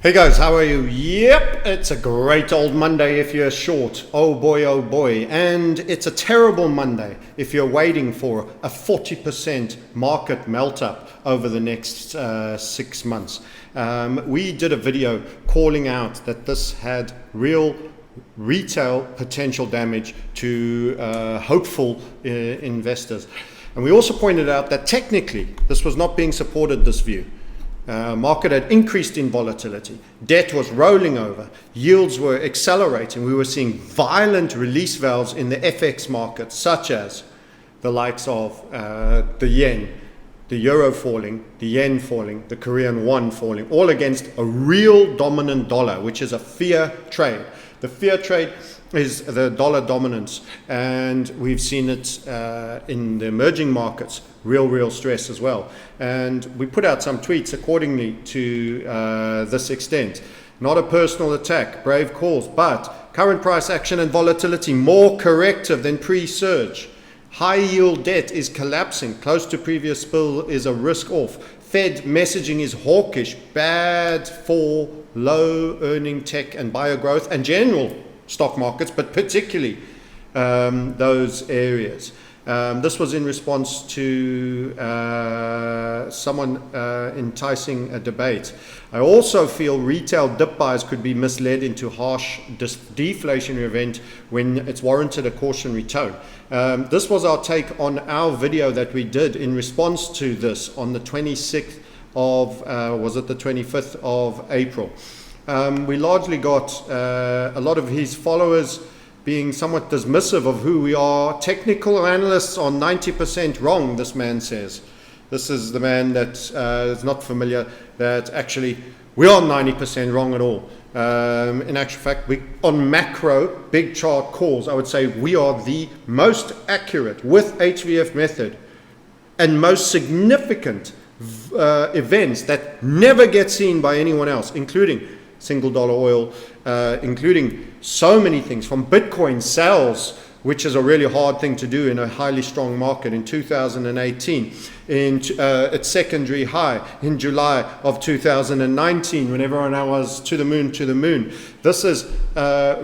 Hey guys, how are you? Yep, it's a great old Monday if you're short. Oh boy. And it's a terrible Monday if you're waiting for a 40% market melt-up over the next 6 months. We did a video calling out that this had real retail potential damage to hopeful investors. And we also pointed out that technically this was not being supported, this view. Market had increased in volatility, debt was rolling over, yields were accelerating. We were seeing violent release valves in the FX market, such as the likes of the yen, the euro falling, the yen falling, the Korean won falling, all against a real dominant dollar, which is a fear trade. The fear trade is the dollar dominance, and we've seen it in the emerging markets, real stress as well. And we put out some tweets accordingly to this extent. Not a personal attack, brave calls, but current price action and volatility more corrective than pre-surge. High yield debt is collapsing, close to previous spill is a risk off. Fed messaging is hawkish, bad for low earning tech and bio growth and general stock markets, but particularly those areas. This was in response to someone enticing a debate. I also feel retail dip buys could be misled into harsh deflationary event when it's warranted a cautionary tone. This was our take on our video that we did in response to this on the 26th of, was it the 25th of April. We largely got a lot of his followers being somewhat dismissive of who we are. Technical analysts are 90% wrong, this man says. This is the man that is not familiar, that actually we are 90% wrong at all. In actual fact, on macro, big chart calls, I would say we are the most accurate with HVF method and most significant events that never get seen by anyone else, including single dollar oil, including so many things from Bitcoin sales, which is a really hard thing to do in a highly strong market in 2018, in its secondary high in July of 2019, when everyone was to the moon. This is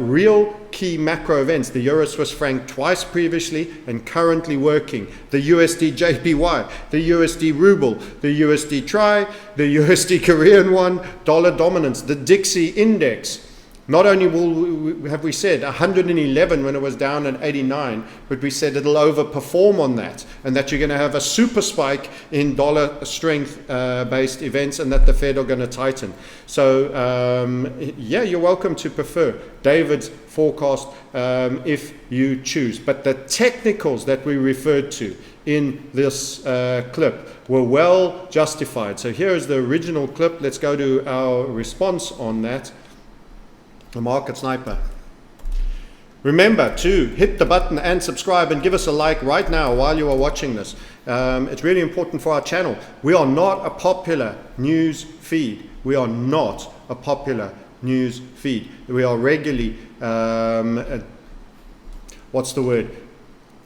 real key macro events. The Euro Swiss franc twice previously and currently working. The USD JPY, the USD ruble, the USD TRI, the USD Korean won, dollar dominance, the Dixie index. Not only have we said 111 when it was down at 89, but we said it'll overperform on that, and that you're going to have a super spike in dollar strength based events, and that the Fed are going to tighten. So yeah, you're welcome to prefer David's forecast if you choose. But the technicals that we referred to in this clip were well justified. So here is the original clip. Let's go to our response on that. The Market Sniper. Remember to hit the button and subscribe and give us a like right now while you are watching this. It's really important for our channel. We are not a popular news feed. We are not a popular news feed. We are regularly,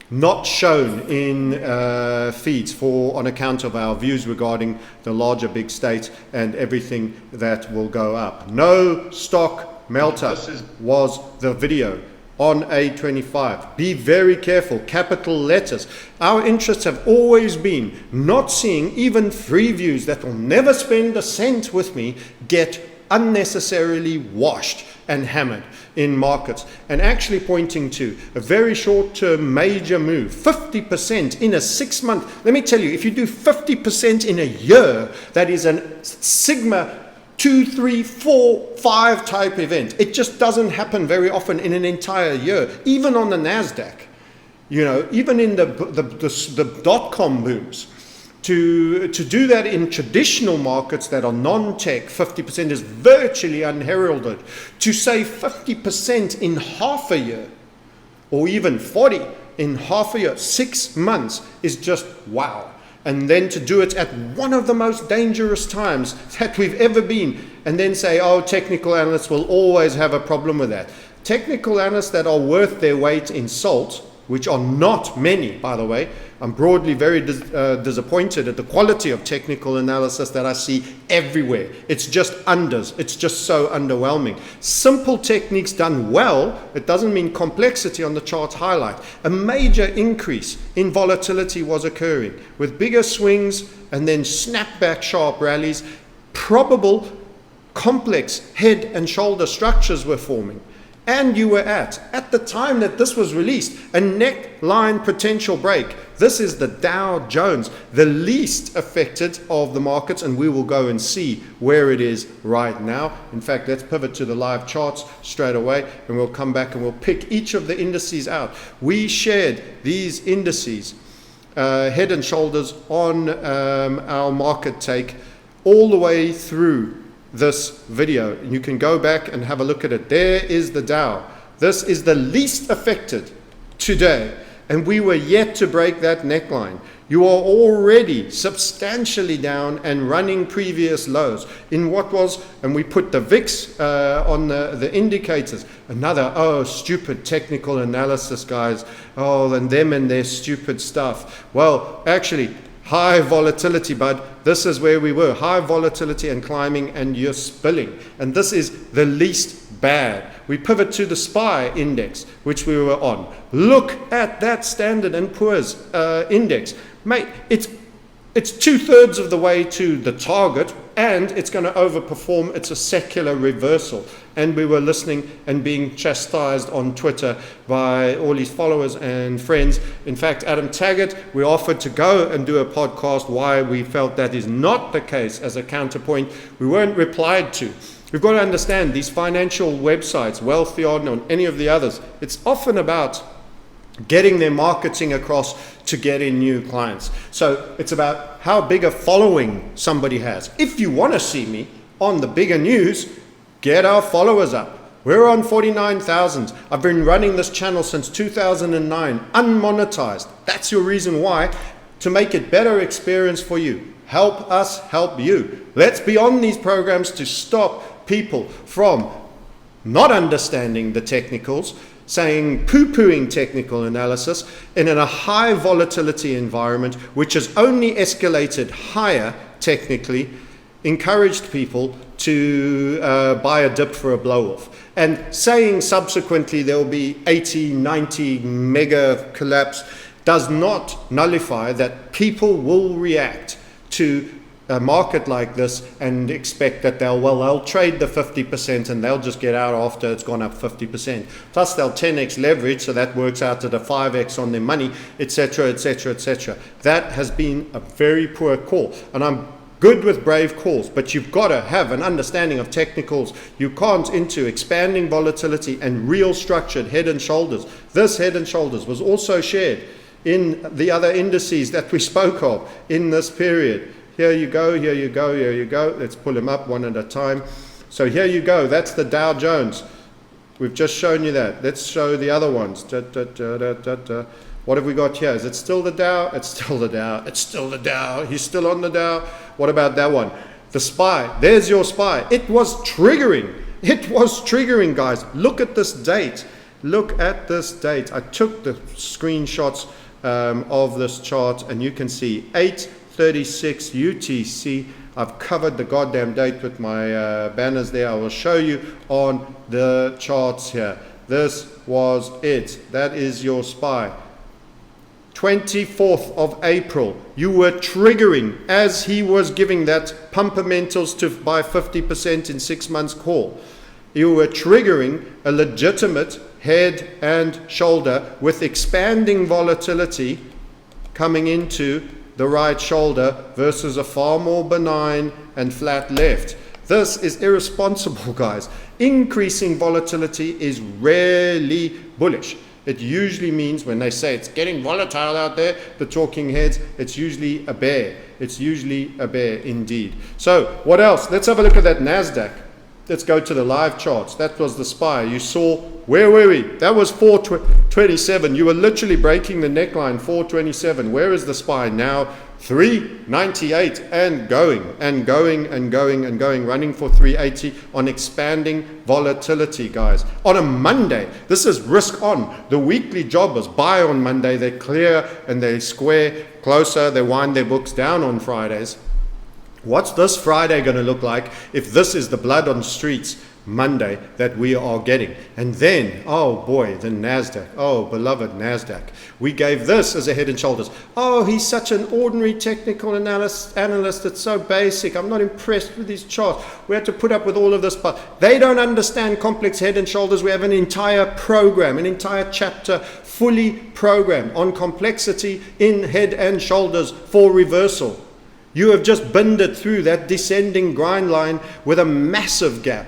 not shown in feeds on account of our views regarding the larger big state and everything that will go up. No stock Meltup was the video on A25. Be very careful, capital letters. Our interests have always been not seeing even free views that will never spend a cent with me get unnecessarily washed and hammered in markets, and actually pointing to a very short-term major move, 50% in a 6 month. Let me tell you, if you do 50% in a year, that is a sigma 2, 3, 4, 5 type event. It just doesn't happen very often in an entire year, even on the NASDAQ. You know, even in the dot-com booms. To do that in traditional markets that are non-tech, 50% is virtually unheralded. To say 50% in half a year, or even 40 in half a year, 6 months, is just wow. And then to do it at one of the most dangerous times that we've ever been, and then say, oh, technical analysts will always have a problem with that. Technical analysts that are worth their weight in salt which are not many, by the way. I'm broadly very disappointed at the quality of technical analysis that I see everywhere. It's just unders. It's just so underwhelming. Simple techniques done well, it doesn't mean complexity on the charts highlight. A major increase in volatility was occurring with bigger swings and then snapback sharp rallies. Probable complex head and shoulder structures were forming. And you were at the time that this was released, a neckline potential break. This is the Dow Jones, the least affected of the markets, and we will go and see where it is right now. In fact, let's pivot to the live charts straight away, and we'll come back and we'll pick each of the indices out. We shared these indices, head and shoulders, on our market take all the way through this video. You can go back and have a look at it. There is the Dow. This is the least affected today, and we were yet to break that neckline. You are already substantially down and running previous lows in what was, and we put the VIX on the indicators. Another, stupid technical analysis, guys. And them and their stupid stuff. Well, actually, high volatility, bud. This is where we were. High volatility and climbing, and you're spilling. And this is the least bad. We pivot to the SPY index, which we were on. Look at that Standard & Poor's index. Mate, it's 2/3 of the way to the target, and it's going to overperform. It's a secular reversal. And we were listening and being chastised on Twitter by all his followers and friends. In fact, Adam Taggart, we offered to go and do a podcast why we felt that is not the case as a counterpoint. We weren't replied to. We've got to understand these financial websites, Wealthion or any of the others, it's often about getting their marketing across to get in new clients. So it's about how big a following somebody has. If you want to see me on the bigger news, get our followers up. We're on 49,000. I've been running this channel since 2009, unmonetized. That's your reason why, to make it better experience for you. Help us help you. Let's be on these programs to stop people from not understanding the technicals, saying poo-pooing technical analysis in a high volatility environment, which has only escalated higher technically, encouraged people to buy a dip for a blow-off. And saying subsequently there will be 80, 90 mega collapse does not nullify that people will react to a market like this and expect that they'll trade the 50% and they'll just get out after it's gone up 50%. Plus they'll 10x leverage, so that works out at a 5x on their money, etc., etc., etc. That has been a very poor call. And I'm good with brave calls, but you've got to have an understanding of technicals. You can't into expanding volatility and real structured head and shoulders. This head and shoulders was also shared in the other indices that we spoke of in this period. Here you go, here you go, here you go. Let's pull them up one at a time. So here you go. That's the Dow Jones. We've just shown you that. Let's show the other ones. What have we got here? Is it still the Dow? It's still the Dow. It's still the Dow. He's still on the Dow. What about that one? The SPY. There's your SPY. It was triggering. It was triggering, guys. Look at this date. Look at this date. I took the screenshots of this chart, and you can see 8:36 UTC. I've covered the goddamn date with my banners there. I will show you on the charts here. This was it. That is your SPY. 24th of April, you were triggering as he was giving that pumpermentals to buy 50% in 6 months call. You were triggering a legitimate head and shoulder with expanding volatility coming into the right shoulder versus a far more benign and flat left. This is irresponsible, guys. Increasing volatility is rarely bullish. It usually means when they say it's getting volatile out there, the talking heads, it's usually a bear. It's usually a bear indeed. So what else? Let's have a look at that NASDAQ. Let's go to the live charts. That was the SPY. You saw, where were we? That was 427. You were literally breaking the neckline, 427. Where is the SPY now? 398 and going and going and going and going, running for 380 on expanding volatility, guys. On a Monday, this is risk on. The weekly jobbers buy on Monday, they clear and they square closer, they wind their books down on Fridays. What's this Friday going to look like if this is the blood on streets Monday that we are getting? And then, oh boy, the NASDAQ, oh beloved NASDAQ. We gave this as a head and shoulders. Oh, he's such an ordinary technical analyst, it's so basic. I'm not impressed with his charts. We had to put up with all of this, but they don't understand complex head and shoulders. We have an entire program, an entire chapter fully programmed on complexity in head and shoulders for reversal. You have just binned it through that descending grind line with a massive gap.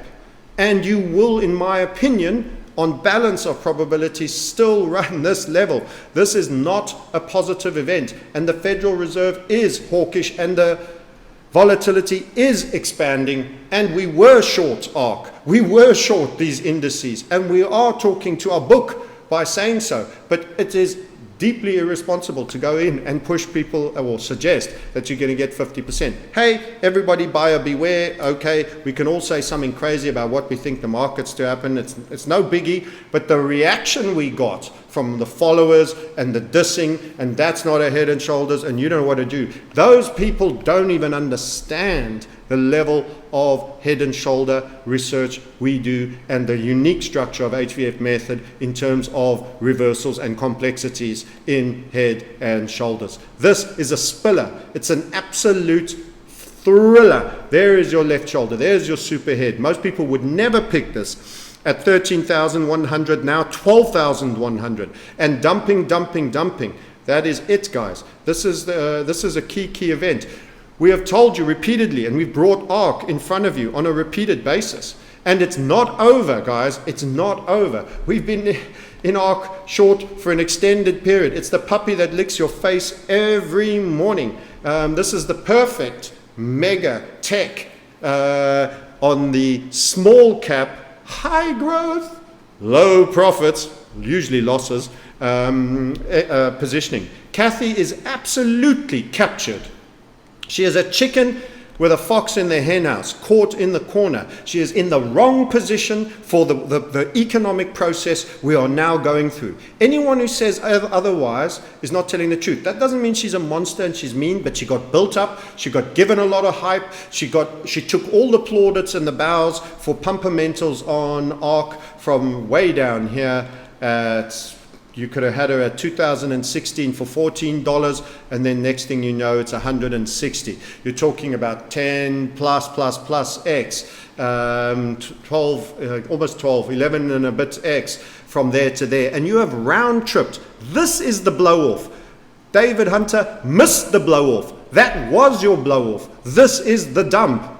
And you will, in my opinion, on balance of probabilities, still run this level. This is not a positive event. And the Federal Reserve is hawkish and the volatility is expanding. And we were short ARK. We were short these indices. And we are talking to our book by saying so. But it is deeply irresponsible to go in and push people or suggest that you're going to get 50%. Hey, everybody, buyer beware. Okay, we can all say something crazy about what we think the market's to happen. It's no biggie, but the reaction we got from the followers and the dissing, and that's not a head and shoulders, and you don't know what to do. Those people don't even understand the level of head and shoulder research we do and the unique structure of HVF method in terms of reversals and complexities in head and shoulders. This is a spiller. It's an absolute thriller. There is your left shoulder. There's your super head. Most people would never pick this. At 13,100, now 12,100, and dumping. That is it, guys. This is a key event. We have told you repeatedly, and we've brought ARK in front of you on a repeated basis. And it's not over, guys. It's not over. We've been in ARK short for an extended period. It's the puppy that licks your face every morning. This is the perfect mega tech on the small cap, high growth, low profits, usually losses, positioning. Kathy is absolutely captured. She is a chicken with a fox in the henhouse, caught in the corner. She is in the wrong position for the economic process we are now going through. Anyone who says otherwise is not telling the truth. That doesn't mean she's a monster and she's mean, but she got built up, she got given a lot of hype, she took all the plaudits and the bows for pumpermentals on ARK from way down here at... You could have had her at 2016 for $14, and then next thing you know, it's 160. You're talking about 10 plus X, 12, almost 12, 11 and a bit X from there to there. And you have round tripped. This is the blow off. David Hunter missed the blow off. That was your blow off. This is the dump.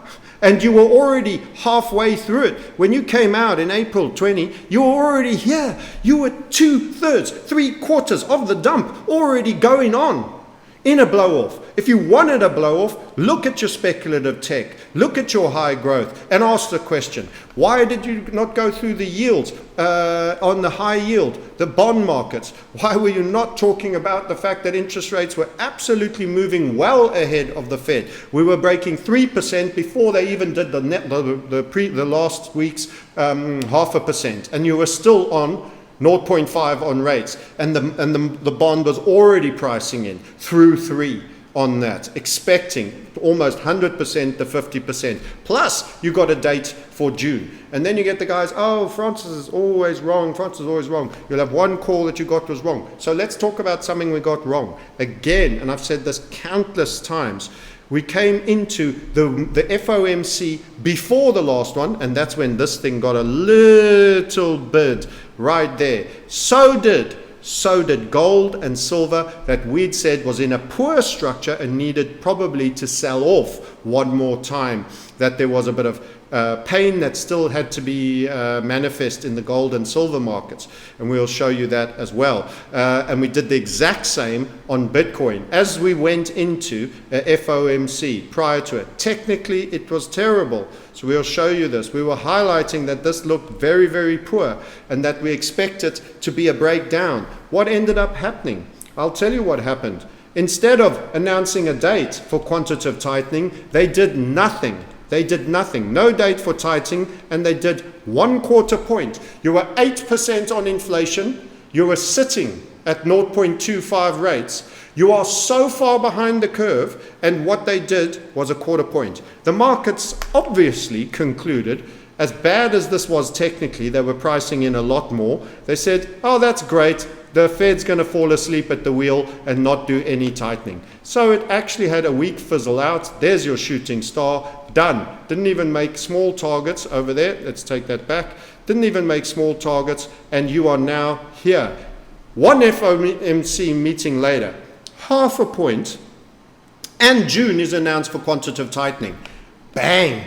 And you were already halfway through it. When you came out in April 20, you were already here. You were 2/3, 3/4 of the dump already going on in a blow-off. If you wanted a blow-off, look at your speculative tech, look at your high growth, and ask the question, why did you not go through the yields on the high yield, the bond markets? Why were you not talking about the fact that interest rates were absolutely moving well ahead of the Fed? We were breaking 3% before they even did the last week's 0.5%, and you were still on 0.5 on rates, and the bond was already pricing in through 3 on that, expecting almost 100% to 50%. Plus, you got a date for June. And then you get the guys, oh, Francis is always wrong, Francis is always wrong. You'll have one call that you got was wrong. So let's talk about something we got wrong. Again, and I've said this countless times, we came into the FOMC before the last one, and that's when this thing got a little bit right there. So did gold and silver that we'd said was in a poor structure and needed probably to sell off one more time, that there was a bit of pain that still had to be manifest in the gold and silver markets, and we'll show you that as well. And we did the exact same on Bitcoin as we went into FOMC prior to it. Technically, it was terrible, so we'll show you this. We were highlighting that this looked very, very poor and that we expect it to be a breakdown. What ended up happening? I'll tell you what happened. Instead of announcing a date for quantitative tightening, they did nothing. They did nothing. No date for tightening, and they did 1/4 point. You were 8% on inflation. You were sitting at 0.25 rates. You are so far behind the curve, and what they did was 1/4 point. The markets obviously concluded, as bad as this was technically, they were pricing in a lot more. They said, oh, that's great. The Fed's going to fall asleep at the wheel and not do any tightening. So it actually had a weak fizzle out. There's your shooting star. Done. Didn't even make small targets over there. Let's take that back. Didn't even make small targets, and you are now here. One FOMC meeting later, 1/2 point, and June is announced for quantitative tightening. Bang!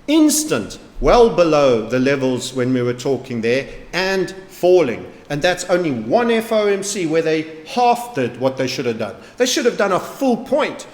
Instant. Well below the levels when we were talking there, and falling. And that's only one FOMC where they half did what they should have done. They should have done a full point.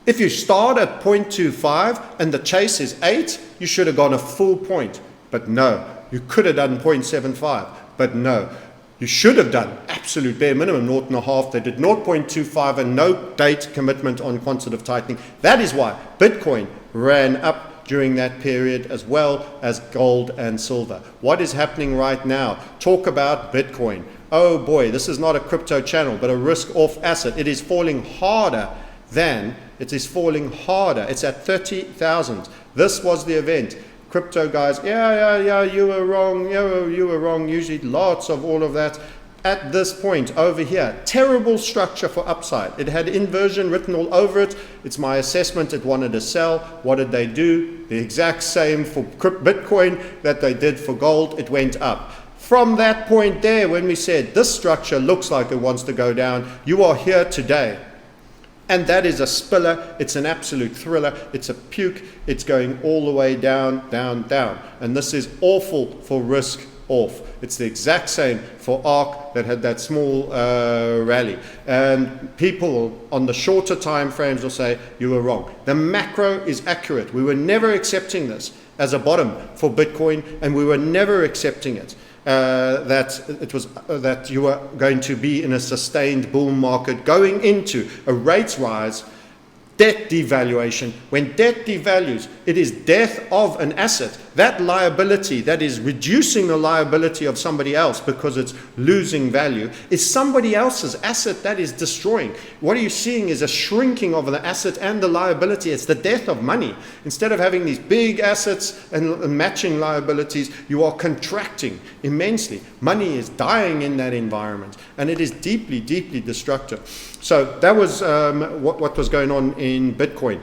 If you start at 0.25 and the chase is 8, you should have gone a full point. But no, you could have done 0.75, but no. You should have done absolute bare minimum, 0.5. They did 0.25 and no date commitment on quantitative tightening. That is why Bitcoin ran up during that period, as well as gold and silver. What is happening right now? Talk about Bitcoin. Oh boy, this is not a crypto channel, but a risk-off asset. It is falling harder than, it is falling harder. It's at 30,000. This was the event. Crypto guys, yeah, you were wrong, you were wrong. Usually lots of all of that. At this point over here, terrible structure for upside. It had inversion written all over it. It's my assessment it wanted to sell. What did they do? The exact same for Bitcoin that they did for gold. It went up. From that point there, when we said this structure looks like it wants to go down, you are here today. And that is a spiller. It's an absolute thriller. It's a puke. It's going all the way down, down, down. And this is awful for risk off. It's the exact same for ARK that had that small rally. And people on the shorter time frames will say, you were wrong. The macro is accurate. We were never accepting this as a bottom for Bitcoin, and we were never accepting it. That you were going to be in a sustained bull market going into a rates rise, debt devaluation. When debt devalues, it is death of an asset. That liability that is reducing the liability of somebody else because it's losing value is somebody else's asset that is destroying. What are you seeing is a shrinking of the asset and the liability. It's the death of money. Instead of having these big assets and matching liabilities, you are contracting immensely. Money is dying in that environment, and it is deeply, deeply destructive. So that was what was going on in Bitcoin.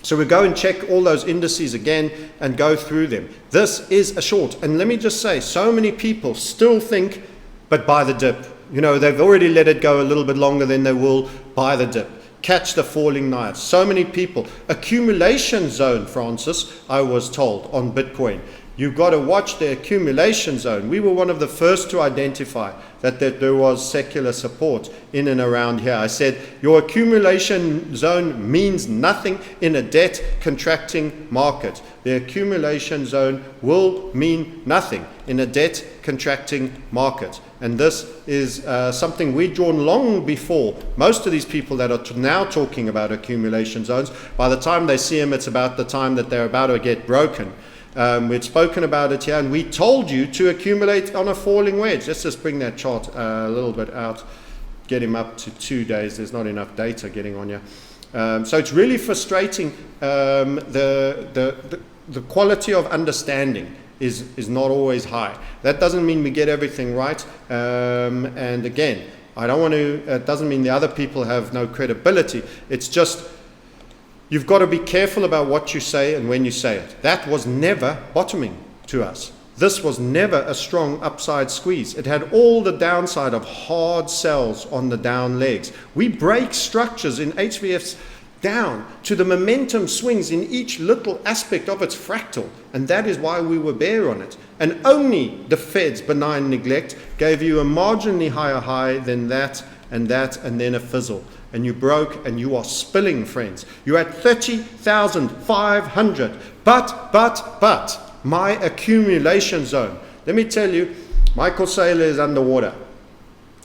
So we go and check all those indices again and go through them. This is a short. And let me just say, so many people still think, but buy the dip. You know, they've already let it go a little bit longer than they will. Buy the dip. Catch the falling knives. So many people. Accumulation zone, Francis, I was told, on Bitcoin. You've got to watch the accumulation zone. We were one of the first to identify that there was secular support in and around here. I said, your accumulation zone means nothing in a debt contracting market. The accumulation zone will mean nothing in a debt contracting market. And this is something we'd drawn long before. Most of these people that are now talking about accumulation zones, by the time they see them, it's about the time that they're about to get broken. We'd spoken about it here, and we told you to accumulate on a falling wedge. Let's just bring that chart a little bit out, get him up to 2 days. There's not enough data getting on here. So it's really frustrating. The quality of understanding is not always high. That doesn't mean we get everything right. And again, I don't want to, it doesn't mean the other people have no credibility. It's just, you've got to be careful about what you say and when you say it. That was never bottoming to us. This was never a strong upside squeeze. It had all the downside of hard sells on the down legs. We break structures in HVFs down to the momentum swings in each little aspect of its fractal. And that is why we were bear on it. And only the Fed's benign neglect gave you a marginally higher high than that, and then a fizzle. And you broke, and you are spilling, friends. You're at 30,500. But, my accumulation zone. Let me tell you, Michael Saylor is underwater.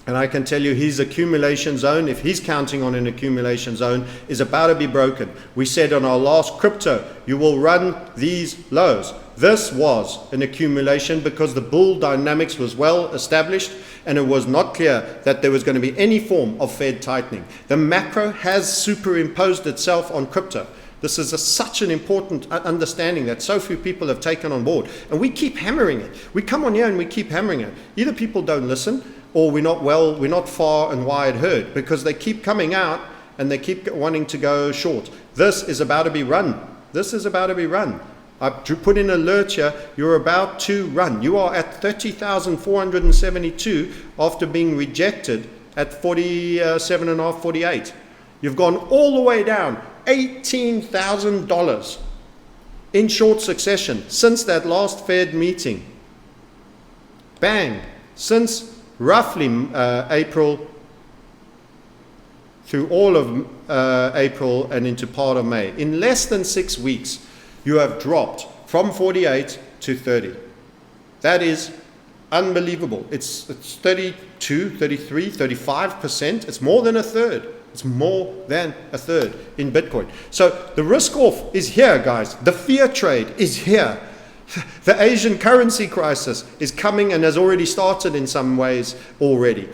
And I can tell you his accumulation zone, if he's counting on an accumulation zone, is about to be broken. We said on our last crypto, you will run these lows. This was an accumulation because the bull dynamics was well established and it was not clear that there was going to be any form of Fed tightening. The macro has superimposed itself on crypto. This is such an important understanding that so few people have taken on board. And we keep hammering it. We come on here and we keep hammering it. Either people don't listen, or we're not far and wide heard, because they keep coming out and they keep wanting to go short. This is about to be run. This is about to be run. I put in an alert here, you're about to run. You are at 30,472 after being rejected at 47.5, 48. You've gone all the way down, $18,000 in short succession since that last Fed meeting. Bang, since roughly April through all of April and into part of May. In less than 6 weeks, you have dropped from 48 to 30. That is unbelievable. It's 32, 33, 35%. It's more than a third. It's more than a third in Bitcoin. So the risk off is here, guys. The fear trade is here. The Asian currency crisis is coming and has already started in some ways already.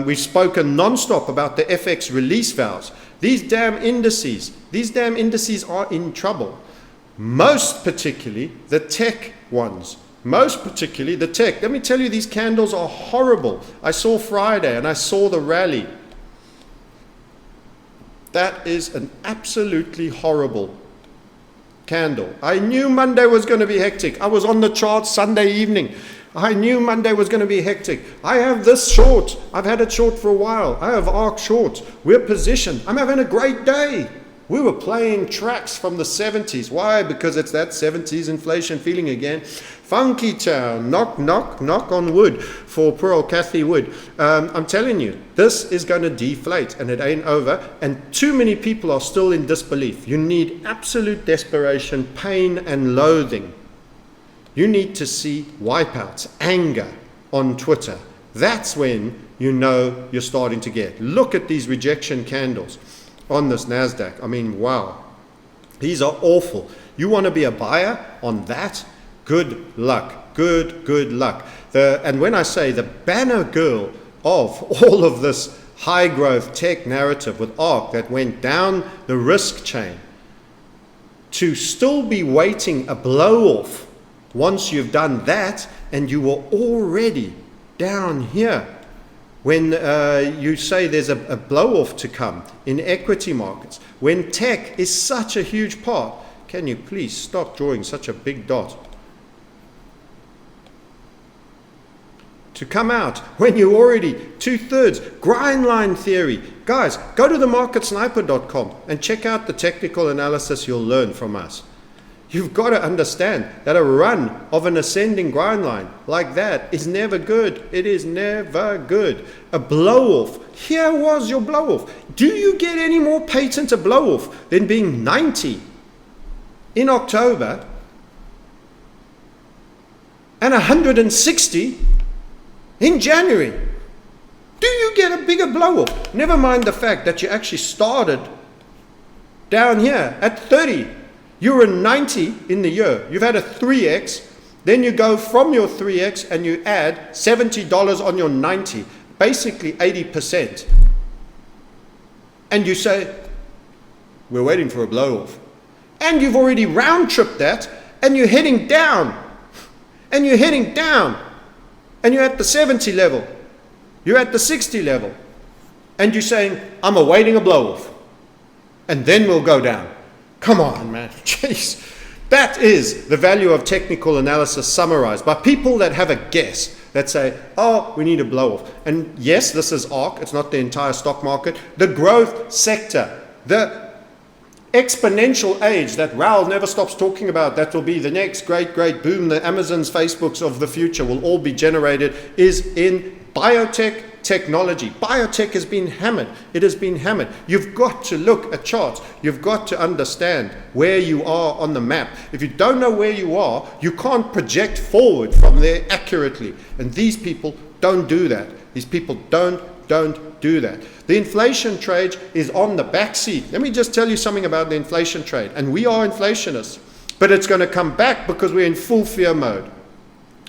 We've spoken non-stop about the FX release valves. These damn indices are in trouble. Most particularly the tech ones. Most particularly the tech. Let me tell you, these candles are horrible. I saw Friday and I saw the rally. That is an absolutely horrible candle. I knew Monday was going to be hectic. I was on the chart Sunday evening. I knew Monday was going to be hectic. I have this short. I've had it short for a while. I have ARC short. We're positioned. I'm having a great day. We were playing tracks from the 70s. Why? Because it's that 70s inflation feeling again. Funky town. Knock, knock, knock on wood for poor old Kathy Wood. I'm telling you, this is going to deflate and it ain't over. And too many people are still in disbelief. You need absolute desperation, pain and loathing. You need to see wipeouts, anger on Twitter. That's when you know you're starting to get. Look at these rejection candles on this NASDAQ. I mean, wow. These are awful. You want to be a buyer on that? Good luck. Good luck. And when I say the banner girl of all of this high growth tech narrative with ARC that went down the risk chain, to still be waiting a blow off once you've done that and you were already down here. When you say there's a blow-off to come in equity markets, when tech is such a huge part, can you please stop drawing such a big dot? To come out when you're already 2/3 grind line theory. Guys, go to themarketsniper.com and check out the technical analysis you'll learn from us. You've got to understand that a run of an ascending grind line like that is never good. It is never good. A blow-off. Here was your blow-off. Do you get any more patent a blow-off than being 90 in October and 160 in January? Do you get a bigger blow-off? Never mind the fact that you actually started down here at 30. You were 90 in the year. You've had a 3x. Then you go from your 3x and you add $70 on your 90. Basically 80%. And you say, we're waiting for a blow-off. And you've already round-tripped that and you're heading down. And you're heading down. And you're at the 70 level. You're at the 60 level. And you're saying, I'm awaiting a blow-off. And then we'll go down. Come on, man. Jeez. That is the value of technical analysis summarized by people that have a guess, that say, oh, we need a blow-off. And yes, this is ARC. It's not the entire stock market. The growth sector, the exponential age that Raoul never stops talking about, that will be the next great boom, the Amazons, Facebooks of the future will all be generated, is in biotech technology. Biotech has been hammered. It has been hammered. You've got to look at charts. You've got to understand where you are on the map. If you don't know where you are, you can't project forward from there accurately. And these people don't do that. These people don't do that. The inflation trade is on the back seat. Let me just tell you something about the inflation trade. And we are inflationists, but it's going to come back because we're in full fear mode.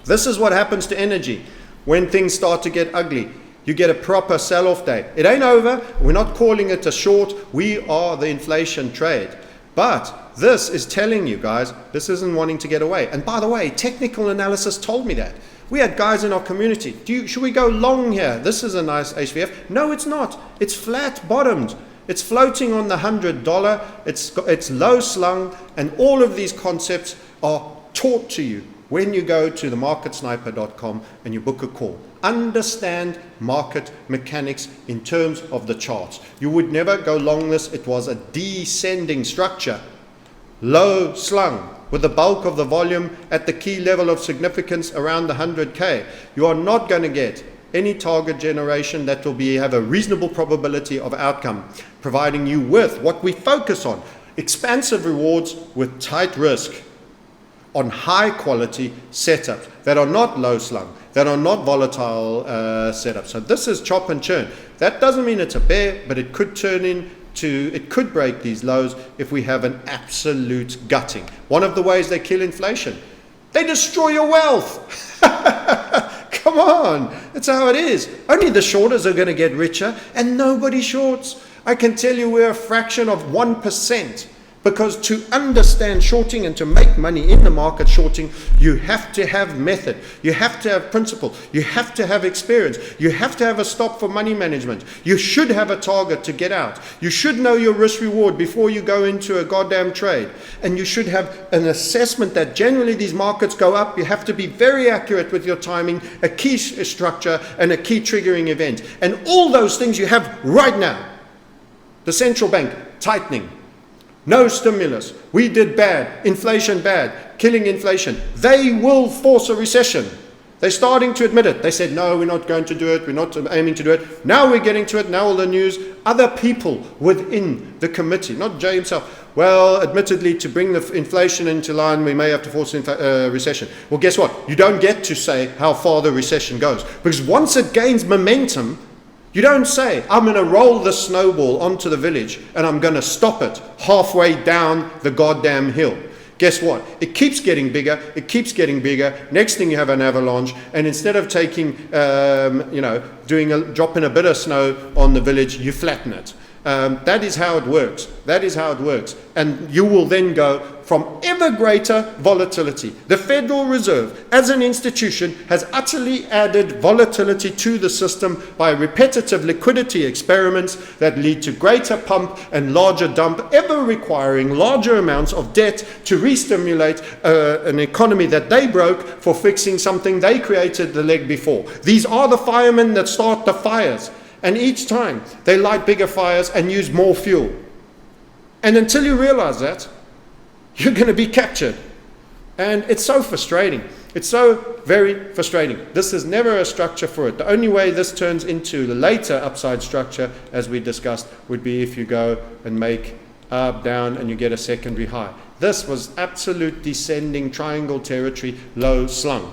This is what happens to energy when things start to get ugly. You get a proper sell-off day. It ain't over. We're not calling it a short. We are the inflation trade. But this is telling you guys, this isn't wanting to get away. And by the way, technical analysis told me that. We had guys in our community. Should we go long here? This is a nice HVF. No, it's not. It's flat bottomed. It's floating on the $100. It's low slung. And all of these concepts are taught to you when you go to themarketsniper.com and you book a call. Understand market mechanics in terms of the charts. You would never go long this. It was a descending structure, low slung, with the bulk of the volume at the key level of significance around the 100K. You are not going to get any target generation that will have a reasonable probability of outcome, providing you with what we focus on: expansive rewards with tight risk on high quality setups that are not low slung, that are not volatile setups. So this is chop and churn. That doesn't mean it's a bear, but it could turn into, it could break these lows if we have an absolute gutting. One of the ways they kill inflation, they destroy your wealth. Come on, that's how it is. Only the shorters are going to get richer, and nobody shorts. I can tell you we're a fraction of 1%. Because to understand shorting and to make money in the market shorting, you have to have method. You have to have principle. You have to have experience. You have to have a stop for money management. You should have a target to get out. You should know your risk reward before you go into a goddamn trade. And you should have an assessment that generally these markets go up. You have to be very accurate with your timing, a key structure, and a key triggering event. And all those things you have right now. The central bank tightening. No stimulus. We did bad. Inflation bad. Killing inflation. They will force a recession. They're starting to admit it. They said, no, we're not going to do it. We're not aiming to do it. Now we're getting to it. Now all the news. Other people within the committee, not Jay himself. Well, admittedly, to bring the inflation into line, we may have to force a recession. Well, guess what? You don't get to say how far the recession goes. Because once it gains momentum, you don't say, I'm going to roll the snowball onto the village and I'm going to stop it halfway down the goddamn hill. Guess what? It keeps getting bigger. It keeps getting bigger. Next thing you have an avalanche. And instead of taking, dropping a bit of snow on the village, you flatten it. That is how it works. That is how it works. And you will then go from ever greater volatility. The Federal Reserve, as an institution, has utterly added volatility to the system by repetitive liquidity experiments that lead to greater pump and larger dump, ever requiring larger amounts of debt to re-stimulate an economy that they broke for fixing something they created the leg before. These are the firemen that start the fires. And each time they light bigger fires and use more fuel. And until you realize that, you're going to be captured. And it's so frustrating. It's so very frustrating. This is never a structure for it. The only way this turns into the later upside structure, as we discussed, would be if you go and make up, down, and you get a secondary high. This was absolute descending triangle territory, low slung.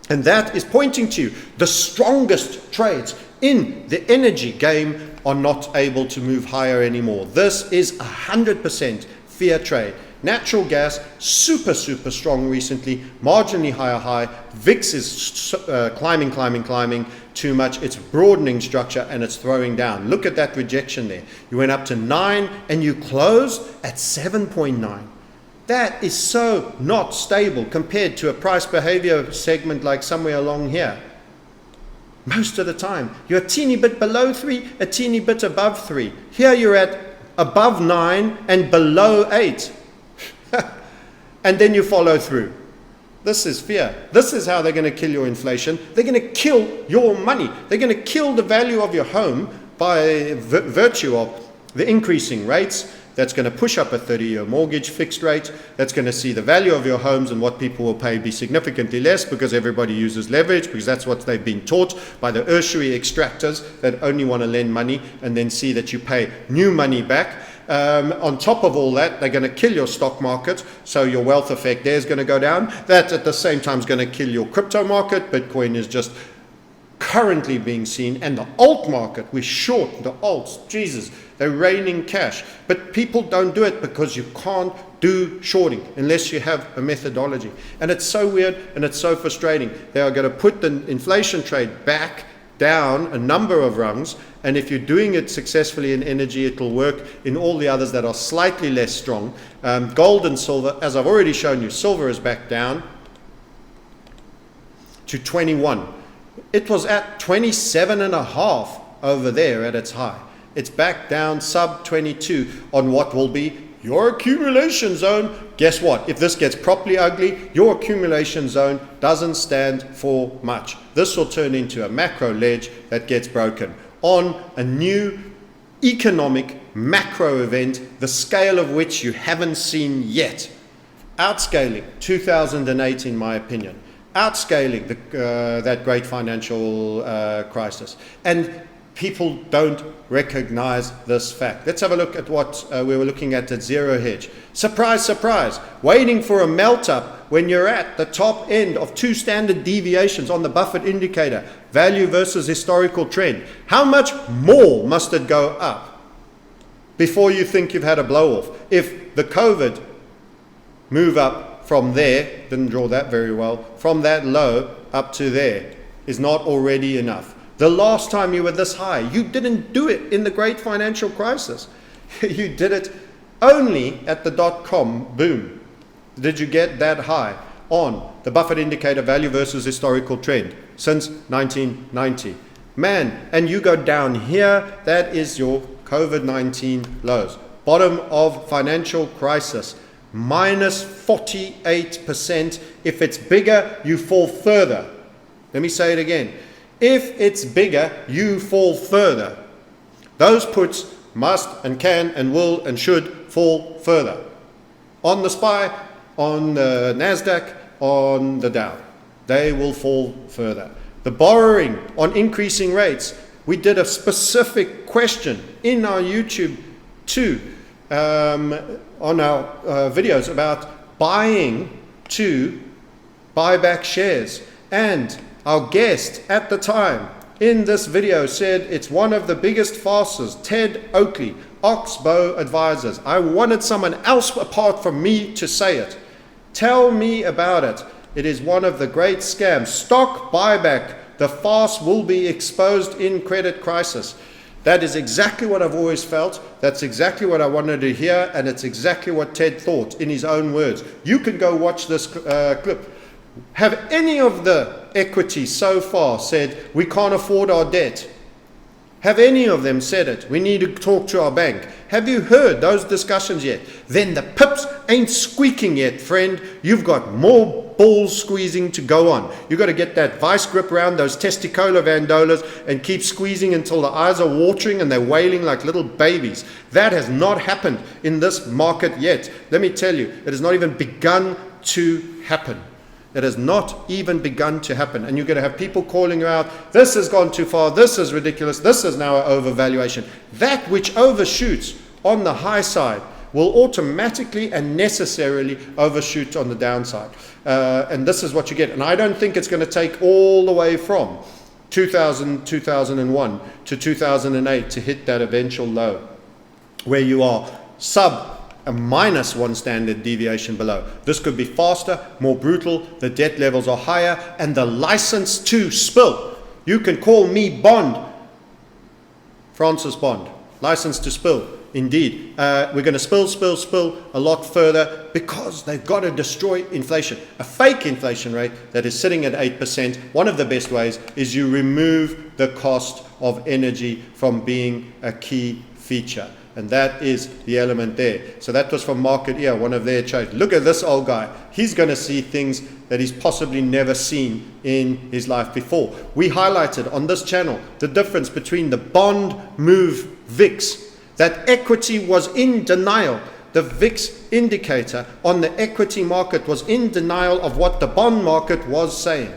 And that is pointing to you the strongest trades in the energy game are not able to move higher anymore. This is 100% fear trade. Natural gas, super strong recently, marginally high. VIX is climbing too much. It's broadening structure and it's throwing down. Look at that rejection there. You went up to 9 and you closed at 7.9. That is so not stable compared to a price behavior segment like somewhere along here. Most of the time, you're a teeny bit below 3, a teeny bit above 3. Here you're at above 9 and below 8. And then you follow through. This is fear. This is how they're going to kill your inflation. They're going to kill your money. They're going to kill the value of your home by virtue of the increasing rates. That's going to push up a 30-year mortgage fixed rate. That's going to see the value of your homes and what people will pay be significantly less because everybody uses leverage, because that's what they've been taught by the tertiary extractors that only want to lend money and then see that you pay new money back. On top of all that, they're going to kill your stock market, so your wealth effect there is going to go down. That at the same time is going to kill your crypto market. Bitcoin is just currently being seen, and the alt market, we short the alts. Jesus, they're raining cash. But people don't do it because you can't do shorting unless you have a methodology. And it's so weird and it's so frustrating. They are going to put the inflation trade back down a number of rungs, and if you're doing it successfully in energy, it'll work in all the others that are slightly less strong. Gold and silver, as I've already shown you, silver is back down to 21. It was at 27.5 over there at its high. It's back down sub 22 on what will be your accumulation zone. Guess what? If this gets properly ugly, your accumulation zone doesn't stand for much. This will turn into a macro ledge that gets broken on a new economic macro event, the scale of which you haven't seen yet. Outscaling 2008, in my opinion. Outscaling that great financial crisis. And people don't recognize this fact. Let's have a look at what we were looking at zero hedge. Surprise, surprise. Waiting for a Meltup when you're at the top end of 2 standard deviations on the Buffett indicator, value versus historical trend. How much more must it go up before you think you've had a blow off? If the COVID move up from there, didn't draw that very well, from that low up to there is not already enough. The last time you were this high, you didn't do it in the great financial crisis. You did it only at the dot-com boom. Did you get that high on the Buffett indicator, value versus historical trend, since 1990? Man, and you go down here, that is your COVID-19 lows. Bottom of financial crisis, minus 48%. If it's bigger, you fall further. Let me say it again. If it's bigger, you fall further. Those puts must and can and will and should fall further. On the SPY, on the NASDAQ, on the Dow. They will fall further. The borrowing on increasing rates. We did a specific question in our YouTube too, on our videos about buying to buy back shares. And our guest at the time in this video said it's one of the biggest farces. Ted Oakley, Oxbow Advisors. I wanted someone else apart from me to say it. Tell me about it. It is one of the great scams. Stock buyback. The farce will be exposed in credit crisis. That is exactly what I've always felt. That's exactly what I wanted to hear, and it's exactly what Ted thought in his own words. You can go watch this clip. Have any of the equity so far said we can't afford our debt? Have any of them said it? We need to talk to our bank. Have you heard those discussions yet? Then the pips ain't squeaking yet, friend. You've got more balls squeezing to go on. You've got to get that vice grip around those testicular vandolas and keep squeezing until the eyes are watering and they're wailing like little babies. That has not happened in this market yet. Let me tell you, it has not even begun to happen. It has not even begun to happen. And you're going to have people calling you out, this has gone too far, this is ridiculous, this is now an overvaluation. That which overshoots on the high side will automatically and necessarily overshoot on the downside. And this is what you get. And I don't think it's going to take all the way from 2000, 2001 to 2008 to hit that eventual low where you are sub a minus 1 standard deviation below. This could be faster, more brutal, the debt levels are higher, and the license to spill. You can call me Bond, Francis Bond, license to spill. Indeed, we're going to spill a lot further because they've got to destroy inflation. A fake inflation rate that is sitting at 8%, one of the best ways is you remove the cost of energy from being a key feature. And that is the element there. So that was from Market Ear, one of their trades. Look at this old guy. He's going to see things that he's possibly never seen in his life before. We highlighted on this channel the difference between the bond move VIX. That equity was in denial. The VIX indicator on the equity market was in denial of what the bond market was saying.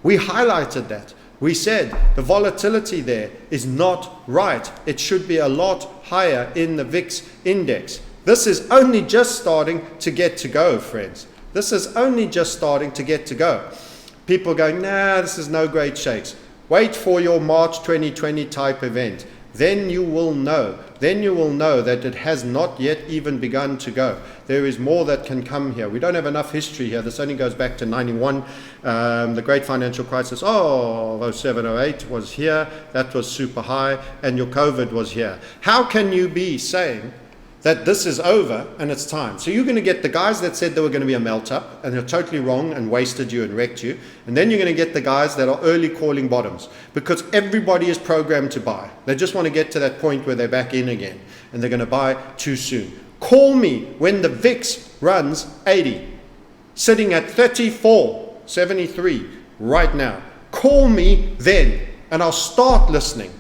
We highlighted that. We said the volatility there is not right. It should be a lot higher in the VIX index. This is only just starting to get to go, friends. This is only just starting to get to go. People going, nah, this is no great shakes. Wait for your March 2020 type event. Then you will know. Then you will know that it has not yet even begun to go. There is more that can come here. We don't have enough history here. This only goes back to 91, the great financial crisis. Oh, 07, 08 was here. That was super high. And your COVID was here. How can you be saying that this is over and it's time? So you're going to get the guys that said there were going to be a melt-up and they're totally wrong and wasted you and wrecked you. And then you're going to get the guys that are early calling bottoms because everybody is programmed to buy. They just want to get to that point where they're back in again and they're going to buy too soon. Call me when the VIX runs 80, sitting at 34.73 right now. Call me then and I'll start listening.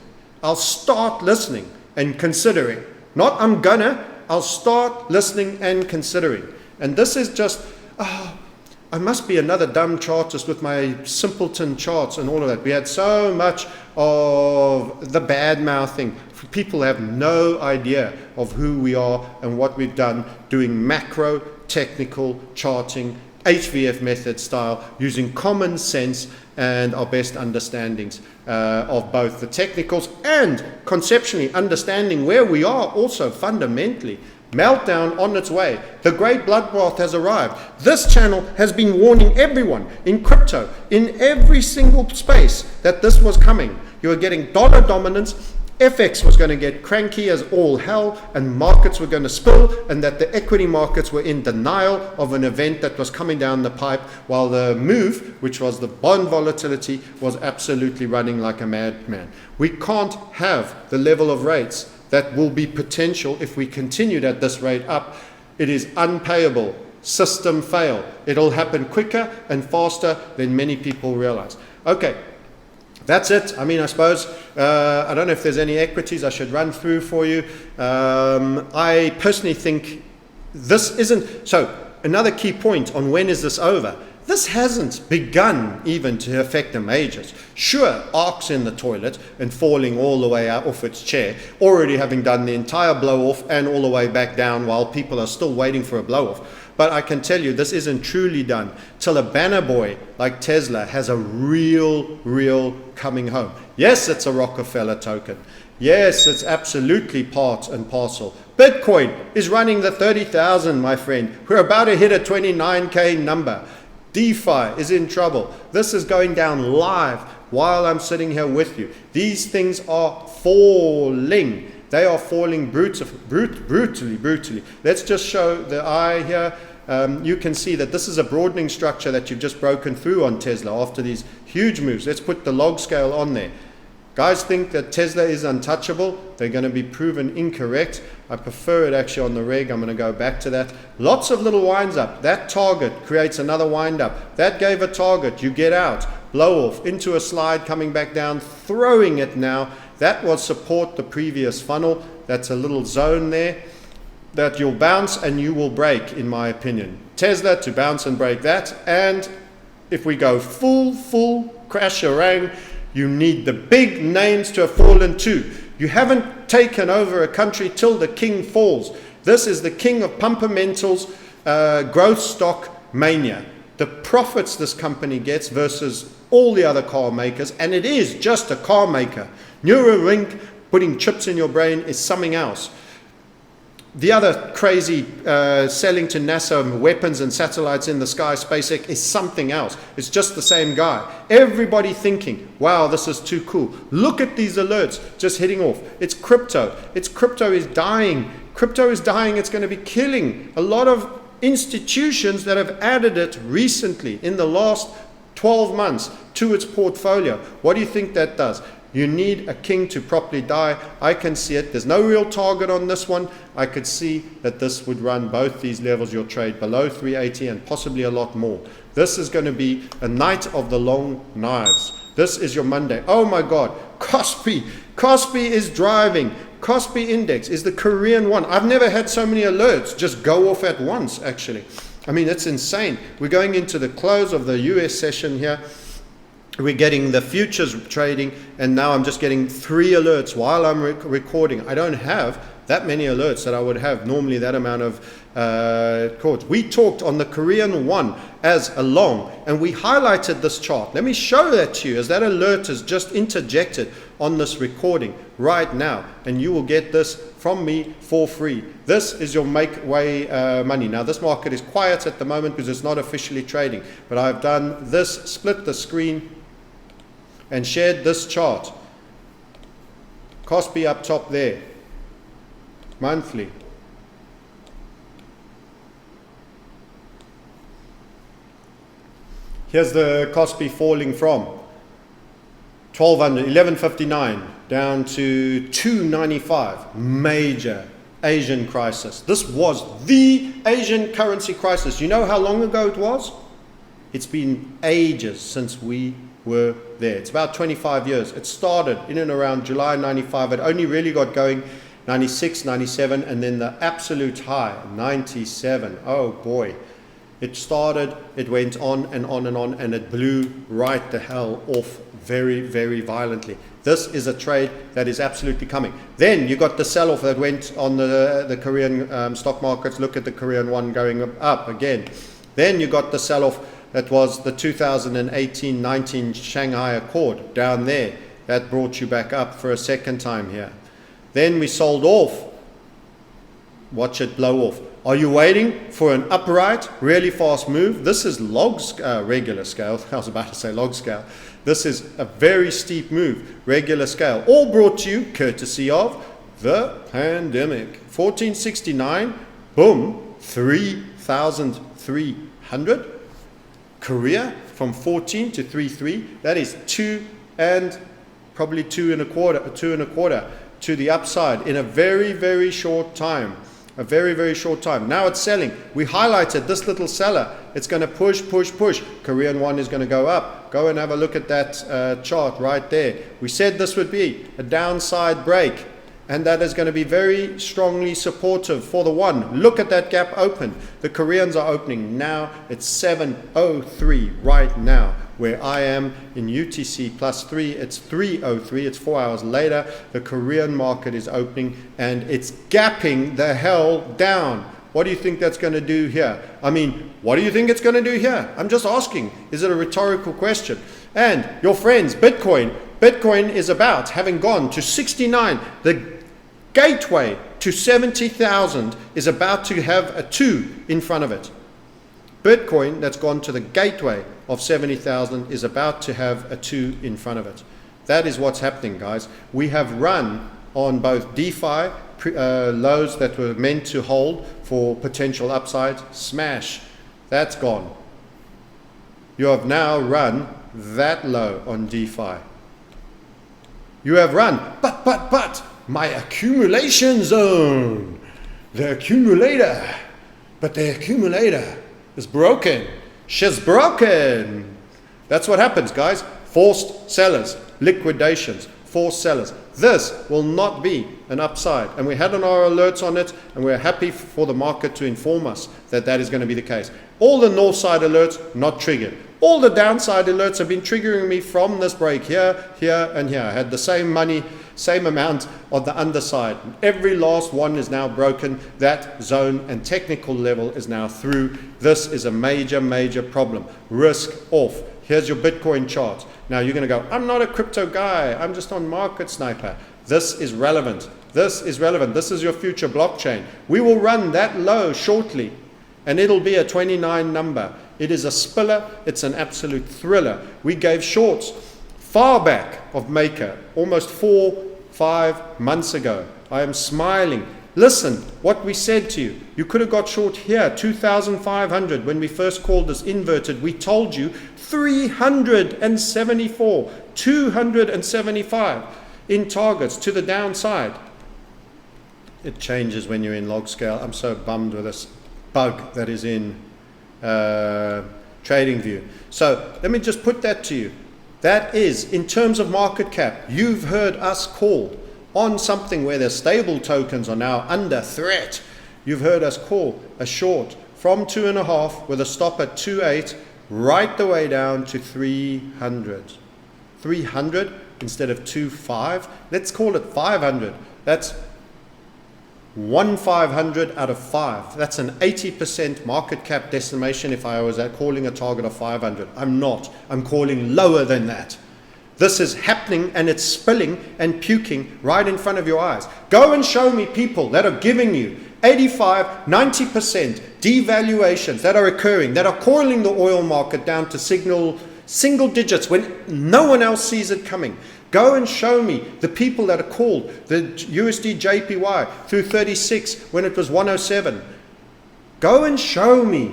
I'll start listening and considering. Not I'm gonna, I'll start listening and considering. And this is just, I must be another dumb chartist with my simpleton charts and all of that. We had so much of the bad mouthing. People have no idea of who we are and what we've done doing macro technical charting, HVF method style, using common sense and our best understandings of both the technicals and conceptually understanding where we are also fundamentally. Meltdown on its way. The great bloodbath has arrived. This channel has been warning everyone in crypto, in every single space, that this was coming. You are getting dollar dominance. FX was going to get cranky as all hell and markets were going to spill, and that the equity markets were in denial of an event that was coming down the pipe, while the move, which was the bond volatility, was absolutely running like a madman. We can't have the level of rates that will be potential if we continued at this rate up. It is unpayable. System fail. It'll happen quicker and faster than many people realize. Okay. That's it. I mean, I suppose, I don't know if there's any equities I should run through for you. I personally think this isn't, so another key point on when is this over. This hasn't begun even to affect the majors. Sure, ARK's in the toilet and falling all the way out off its chair, already having done the entire blow off and all the way back down while people are still waiting for a blow off. But I can tell you this isn't truly done till a banner boy like Tesla has a real coming home. Yes, it's a Rockefeller token. Yes, it's absolutely part and parcel. Bitcoin is running the 30,000, my friend. We're about to hit a 29K number. DeFi is in trouble. This is going down live while I'm sitting here with you. These things are falling. They are falling brutally. Let's just show the eye here. You can see that this is a broadening structure that you've just broken through on Tesla after these huge moves. Let's put the log scale on there. Guys think that Tesla is untouchable. They're going to be proven incorrect. I prefer it actually on the reg. I'm going to go back to that. Lots of little winds up. That target creates another wind up. That gave a target. You get out, blow off, into a slide, coming back down, throwing it now. That was support the previous funnel. That's a little zone there that you'll bounce and you will break, in my opinion. Tesla to bounce and break that. And if we go full crash-a-rang, you need the big names to have fallen too. You haven't taken over a country till the king falls. This is the king of pumpermentals, growth stock mania. The profits this company gets versus all the other car makers, and it is just a car maker. Neuralink, putting chips in your brain, is something else. The other crazy selling to NASA weapons and satellites in the sky, SpaceX, is something else. It's just the same guy. Everybody thinking, wow, this is too cool. Look at these alerts just hitting off. It's crypto. Crypto is dying. Crypto is dying. It's going to be killing a lot of institutions that have added it recently in the last 12 months to its portfolio. What do you think that does? You need a king to properly die. I can see it. There's no real target on this one. I could see that this would run both these levels, your trade below 380 and possibly a lot more. This is going to be a night of the long knives. This is your Monday. Oh my God, Kospi is driving. Kospi index is the Korean one. I've never had so many alerts just go off at once, actually. I mean, it's insane. We're going into the close of the US session here. We're getting the futures trading, and now I'm just getting 3 alerts while I'm recording. I don't have that many alerts that I would have normally that amount of calls. We talked on the Korean one as a long, and we highlighted this chart. Let me show that to you as that alert is just interjected on this recording right now, and you will get this from me for free. This is your make way money. Now this market is quiet at the moment because it's not officially trading, but I've done this, split the screen and shared this chart. Kospi up top there, monthly. Here's the Kospi falling from 1159 down to 295. Major Asian crisis. This was the Asian currency crisis. You know how long ago it was? It's been ages since we were there. It's about 25 years. It started in and around July 95. It only really got going 96, 97, and then the absolute high, 97. Oh boy. It started, it went on and on and on, and it blew right the hell off very, very violently. This is a trade that is absolutely coming. Then you got the sell-off that went on the Korean stock markets. Look at the Korean one going up again. Then you got the sell-off that was the 2018-19 Shanghai Accord down there. That brought you back up for a second time here. Then we sold off. Watch it blow off. Are you waiting for an upright, really fast move? This is regular scale. I was about to say log scale. This is a very steep move, regular scale. All brought to you courtesy of the pandemic. 1469, boom, 3,300. Korea from 14 to 3.3. That is 2 and probably 2 and a quarter to the upside in a very, very short time. A very, very short time. Now it's selling. We highlighted this little seller. It's going to push, push, push. Korean one is going to go up. Go and have a look at that chart right there. We said this would be a downside break, and that is going to be very strongly supportive for the one. Look at that gap open. The Koreans are opening now. It's 7:03 right now. Where I am in UTC +3, it's 3:03, it's 4 hours later. The Korean market is opening and it's gapping the hell down. What do you think that's going to do here? I mean, what do you think it's going to do here? I'm just asking. Is it a rhetorical question? And your friends, Bitcoin is about having gone to 69. The gateway to 70,000 is about to have a 2 in front of it. Bitcoin that's gone to the gateway of 70,000 is about to have a 2 in front of it. That is what's happening, guys. We have run on both DeFi lows that were meant to hold for potential upside. Smash. That's gone. You have now run that low on DeFi. You have run, but my accumulation zone. The accumulator. But the accumulator is broken. She's broken. That's what happens, guys. Forced sellers, liquidations, forced sellers. This will not be an upside. And we had on our alerts on it, and we're happy for the market to inform us that that is going to be the case. All the north side alerts, not triggered. All the downside alerts have been triggering me from this break here, here, and here. I had the same money, same amount on the underside. Every last one is now broken. That zone and technical level is now through. This is a major, major problem. Risk off. Here's your Bitcoin chart. Now you're going to go, I'm not a crypto guy. I'm just on Market Sniper. This is relevant. This is relevant. This is your future blockchain. We will run that low shortly, and it'll be a 29 number. It is a spiller. It's an absolute thriller. We gave shorts far back of Maker, almost 4-5 months ago. I am smiling. Listen, what we said to you. You could have got short here, 2,500. When we first called this inverted, we told you 374, 275 in targets to the downside. It changes when you're in log scale. I'm so bummed with this bug that is in trading view. So let me just put that to you. That is, in terms of market cap, you've heard us call on something where the stable tokens are now under threat. You've heard us call a short from 2.5 with a stop at 2.8 right the way down to 300. 300 instead of 2.5. Let's call it 500. That's 1/500 out of 5. That's an 80% market cap decimation if I was calling a target of 500. I'm not. I'm calling lower than that. This is happening and it's spilling and puking right in front of your eyes. Go and show me people that are giving you 85, 90% devaluations that are occurring, that are coiling the oil market down to single digits when no one else sees it coming. Go and show me the people that are called the USD JPY through 36 when it was 107. Go and show me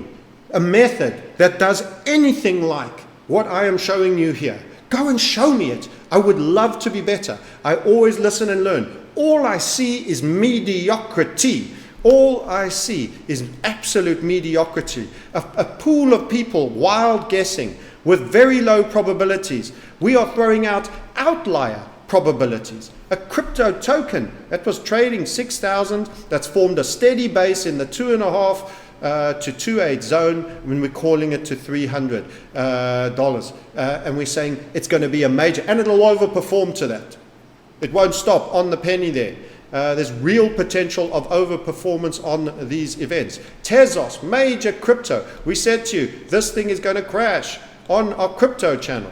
a method that does anything like what I am showing you here. Go and show me it. I would love to be better. I always listen and learn. All I see is mediocrity. All I see is absolute mediocrity. A pool of people wild guessing with very low probabilities. We are throwing out outlier probabilities. A crypto token that was trading 6,000, that's formed a steady base in the 2.5 to 2.8 zone when we're calling it to $300. And we're saying it's going to be a major, and it'll overperform to that. It won't stop on the penny there. There's real potential of overperformance on these events. Tezos, major crypto. We said to you, this thing is going to crash on our crypto channel.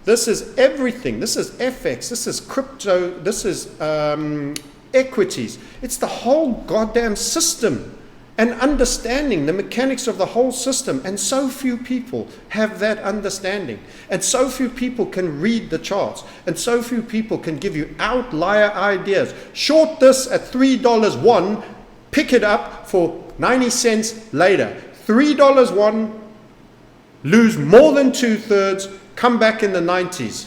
This is everything. This is FX. This is crypto. This is equities. It's the whole goddamn system and understanding the mechanics of the whole system. And so few people have that understanding. And so few people can read the charts. And so few people can give you outlier ideas. Short this at $3.01, pick it up for 90 cents later. $3.01, lose more than 2/3, come back in the 90s.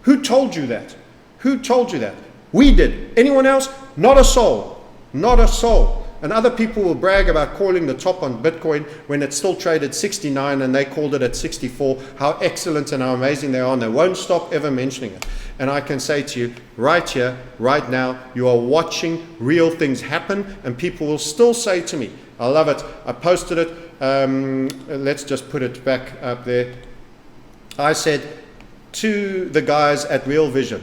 Who told you that? Who told you that? We did. Anyone else? Not a soul. Not a soul. And other people will brag about calling the top on Bitcoin when it's still traded 69 and they called it at 64, how excellent and how amazing they are, and they won't stop ever mentioning it. And I can say to you, right here, right now, you are watching real things happen, and people will still say to me, I love it, I posted it, let's just put it back up there. I said to the guys at Real Vision,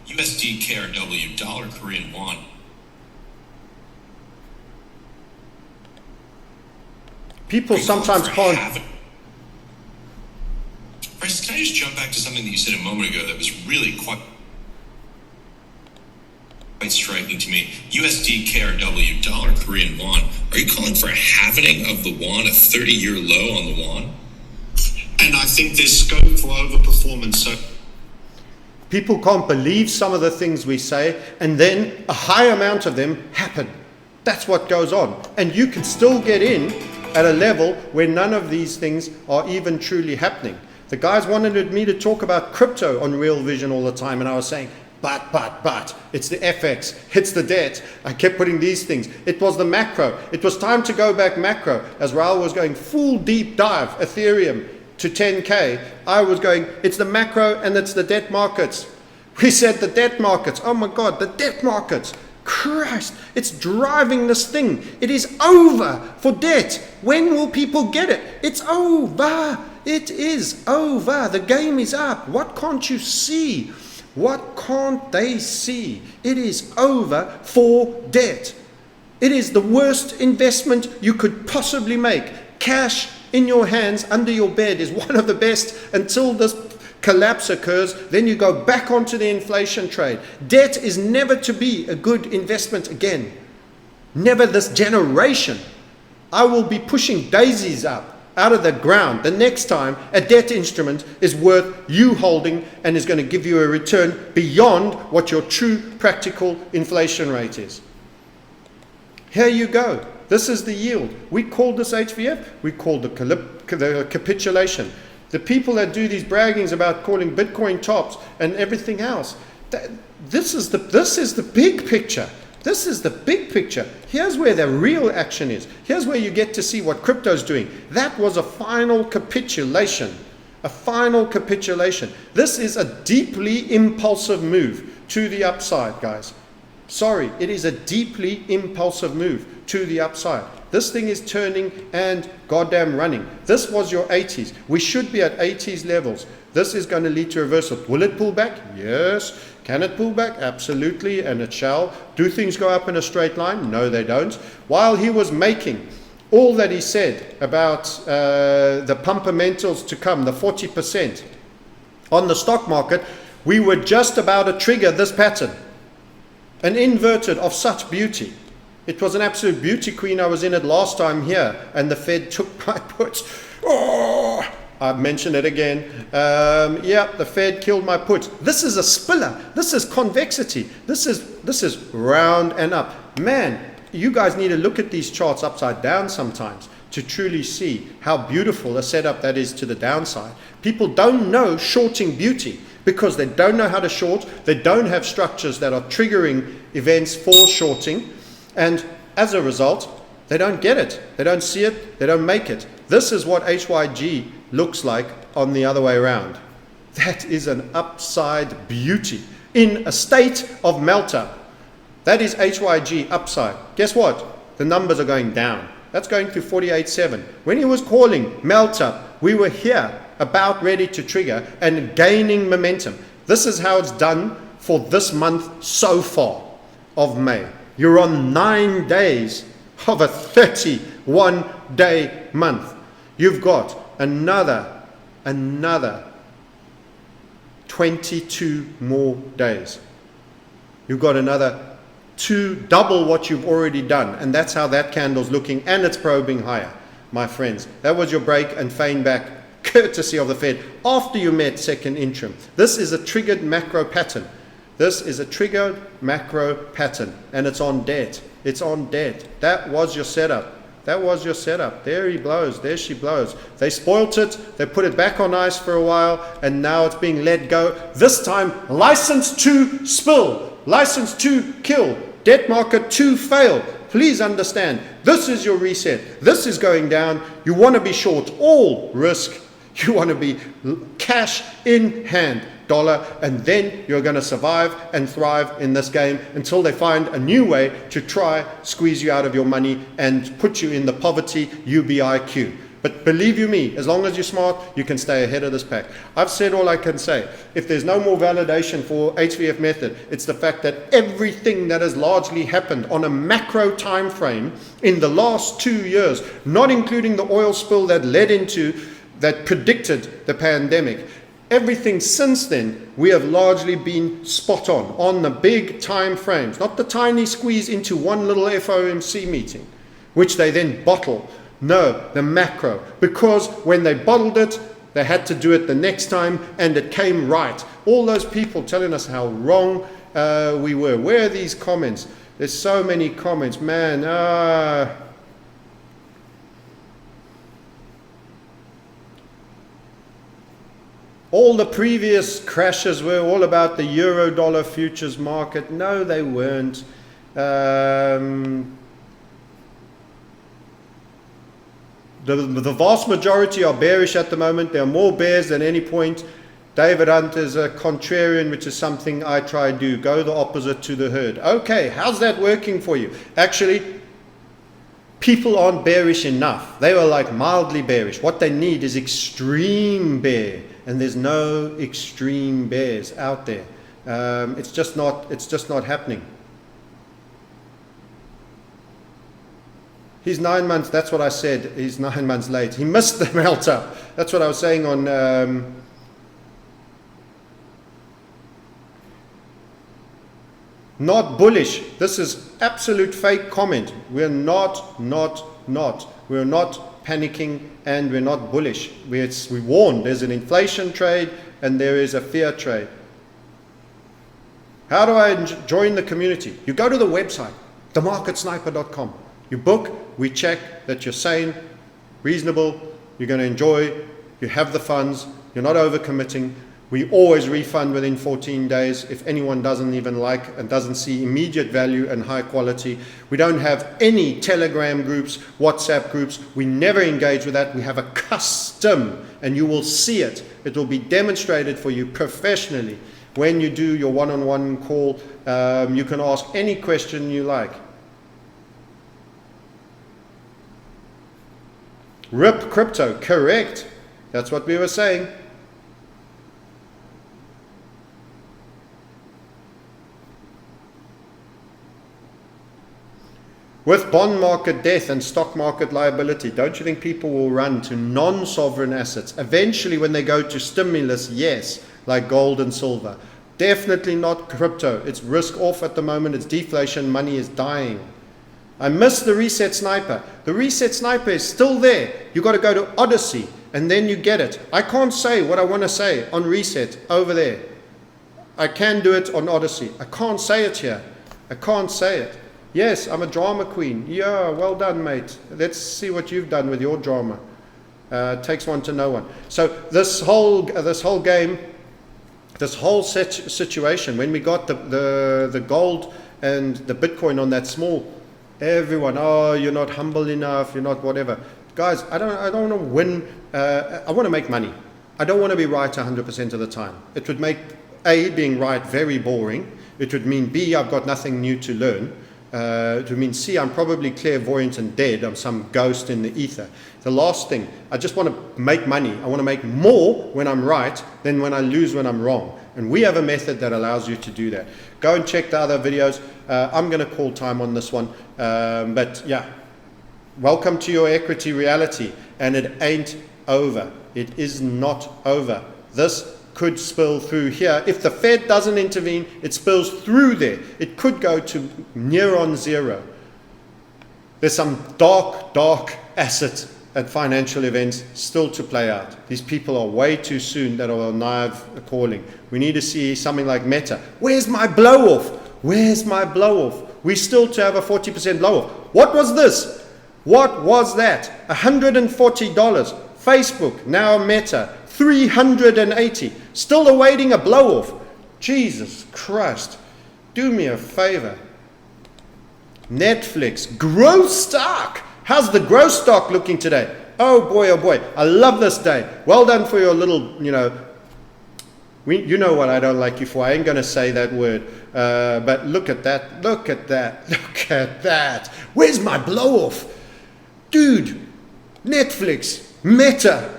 USD, KRW, dollar, Korean won. People sometimes can't. Bryce, can I just jump back to something that you said a moment ago that was really quite striking to me? USD, KRW, dollar, Korean won. Are you calling for a halvening of the won, a 30-year low on the won? And I think there's scope for overperformance. So people can't believe some of the things we say, and then a high amount of them happen. That's what goes on. And you can still get in at a level where none of these things are even truly happening. The guys wanted me to talk about crypto on Real Vision all the time, and I was saying, but, it's the FX, it's the debt. I kept putting these things. It was the macro. It was time to go back macro. As Raul was going full deep dive, Ethereum, to 10K, I was going, it's the macro and it's the debt markets. We said the debt markets, oh my God, the debt markets, Christ, it's driving this thing. It is over for debt. When will people get it? It's over. It is over. The game is up. What can't you see? What can't they see? It is over for debt. It is the worst investment you could possibly make. Cash in your hands under your bed is one of the best until this collapse occurs. Then you go back onto the inflation trade. Debt is never to be a good investment again. Never this generation. I will be pushing daisies up out of the ground the next time a debt instrument is worth you holding and is going to give you a return beyond what your true practical inflation rate is. Here you go. This is the yield. We called this HVF. We called the capitulation. The people that do these braggings about calling Bitcoin tops and everything else, this is the big picture. This is the big picture. Here's where the real action is. Here's where you get to see what crypto's doing. That was a final capitulation. A final capitulation. This is a deeply impulsive move to the upside, guys. Sorry, it is a deeply impulsive move to the upside. This thing is turning and goddamn running. This was your 80s. We should be at 80s levels. This is going to lead to a reversal. Will it pull back? Yes. Can it pull back? Absolutely, and it shall. Do things go up in a straight line? No, they don't. While he was making all that he said about the pumpermentals to come, the 40% on the stock market, we were just about to trigger this pattern. An inverted of such beauty. It was an absolute beauty queen. I was in it last time here, and the Fed took my puts. Oh, I mentioned it again. Yeah, the Fed killed my puts. This is a spiller. This is convexity. This is round and up. Man, you guys need to look at these charts upside down sometimes to truly see how beautiful a setup that is to the downside. People don't know shorting beauty because they don't know how to short. They don't have structures that are triggering events for shorting. And as a result, they don't get it. They don't see it. They don't make it. This is what HYG looks like on the other way around. That is an upside beauty in a state of Meltup. That is HYG upside. Guess what? The numbers are going down. That's going to 48.7. When he was calling Meltup, we were here about ready to trigger and gaining momentum. This is how it's done for this month so far of May. You're on 9 days of a 31-day month. You've got another 22 more days. You've got another double what you've already done, and that's how that candle's looking, and it's probing higher, my friends. That was your break and feign back, courtesy of the Fed, after you met second interim. This is a triggered macro pattern. This is a triggered macro pattern, and it's on debt. It's on debt. That was your setup. That was your setup. There he blows. There she blows. They spoilt it. They put it back on ice for a while, and now it's being let go. This time, license to spill. License to kill. Debt market to fail. Please understand, this is your reset. This is going down. You want to be short all risk. You want to be cash in hand, dollar, and then you're going to survive and thrive in this game until they find a new way to try squeeze you out of your money and put you in the poverty UBIQ. But believe you me, as long as you're smart, you can stay ahead of this pack. I've said all I can say. If there's no more validation for HVF method, it's the fact that everything that has largely happened on a macro time frame in the last 2 years, not including the oil spill that led into, that predicted the pandemic, everything since then, we have largely been spot on the big time frames, not the tiny squeeze into one little FOMC meeting, which they then bottle. No, the macro, because when they bottled it, they had to do it the next time, and it came right. All those people telling us how wrong we were. Where are these comments? There's so many comments, man. All the previous crashes were all about the euro-dollar futures market. No, they weren't. The vast majority are bearish at the moment. There are more bears than any point. David Hunt is a contrarian, which is something I try to do. Go the opposite to the herd. Okay, how's that working for you? Actually, people aren't bearish enough. They were like mildly bearish. What they need is extreme bear. And there's no extreme bears out there. It's just not happening. He's 9 months, that's what I said, he's 9 months late. He missed the Meltup. That's what I was saying on not bullish. This is absolute fake comment. We're not. We're not panicking and we're not bullish. We warned there's an inflation trade and there is a fear trade. How do I join the community? You go to the website, themarketsniper.com. You book, we check that you're sane, reasonable, you're going to enjoy, you have the funds, you're not overcommitting. We always refund within 14 days if anyone doesn't even like and doesn't see immediate value and high quality. We don't have any Telegram groups, WhatsApp groups. We never engage with that. We have a custom, and you will see it. It will be demonstrated for you professionally When you do your one-on-one call, you can ask any question you like. RIP crypto, correct. That's what we were saying. With bond market death and stock market liability, don't you think people will run to non-sovereign assets? Eventually, when they go to stimulus, yes, like gold and silver. Definitely not crypto. It's risk off at the moment. It's deflation. Money is dying. I miss the reset sniper. The reset sniper is still there. You got to go to Odyssey and then you get it. I can't say what I want to say on reset over there. I can do it on Odyssey. I can't say it here. I can't say it. Yes, I'm a drama queen. Yeah, well done, mate. Let's see what you've done with your drama. Takes one to know one. So this whole game, this whole situation, when we got the gold and the Bitcoin on that small, everyone, oh, you're not humble enough, you're not whatever. Guys, I don't want to win. I want to make money. I don't want to be right 100% of the time. It would make A, being right very boring. It would mean B, I've got nothing new to learn. It would mean C, I'm probably clairvoyant and dead. I'm some ghost in the ether. The last thing, I just want to make money. I want to make more when I'm right than when I lose when I'm wrong. And we have a method that allows you to do that. Go and check the other videos. I'm going to call time on this one. But yeah, welcome to your equity reality. And it ain't over. It is not over. This could spill through here. If the Fed doesn't intervene, it spills through there. It could go to near on zero. There's some dark asset and financial events still to play out. These people are way too soon that are naive calling. We need to see something like Meta. Where's my blow off? Where's my blow off? We still to have a 40% blow off. What was this? What was that? $140. Facebook, now Meta. 380, still awaiting a blow off. Jesus Christ, do me a favor. Netflix, growth stock. How's the growth stock looking today? Oh boy, I love this day. Well done for your little, you know what I don't like you for. I ain't going to say that word. But look at that, look at that. Where's my blow off? Dude, Netflix, Meta,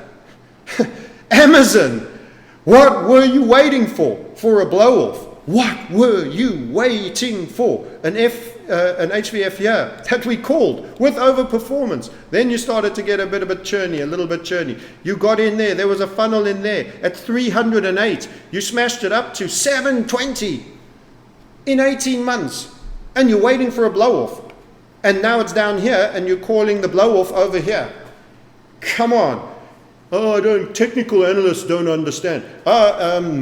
Amazon, what were you waiting for a blow-off? What were you waiting for? An HVF here that we called with overperformance. Then you started to get a little bit churny. You got in there. There was a funnel in there at 308. You smashed it up to 720 in 18 months. And you're waiting for a blow-off. And now it's down here and you're calling the blow-off over here. Come on. Oh, technical analysts don't understand.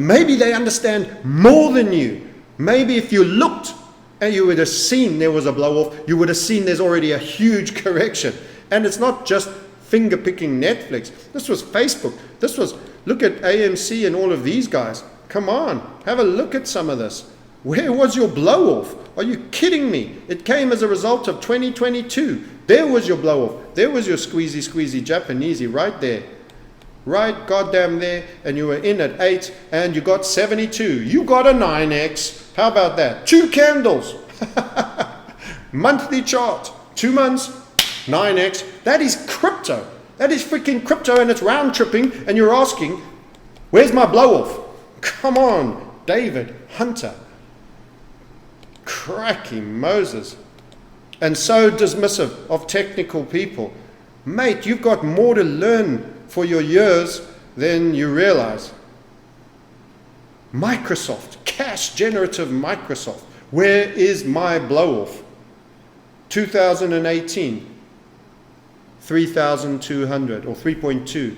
Maybe they understand more than you. Maybe if you looked and you would have seen there was a blow-off, you would have seen there's already a huge correction. And it's not just finger-picking Netflix. This was Facebook. Look at AMC and all of these guys. Come on, have a look at some of this. Where was your blow-off? Are you kidding me? It came as a result of 2022. There was your blow-off. There was your squeezy Japanesey right there. Right goddamn there, and you were in at 8 and you got 72. You got a 9x. How about that? 2 candles. Monthly chart. 2 months, 9x. That is crypto. That is freaking crypto, and it's round tripping, and you're asking, where's my blow off? Come on, David Hunter. Cracky Moses. And so dismissive of technical people. Mate, you've got more to learn for your years than you realize. Microsoft, cash generative Microsoft. Where is my blow off? 2018, 3,200 or 3.2.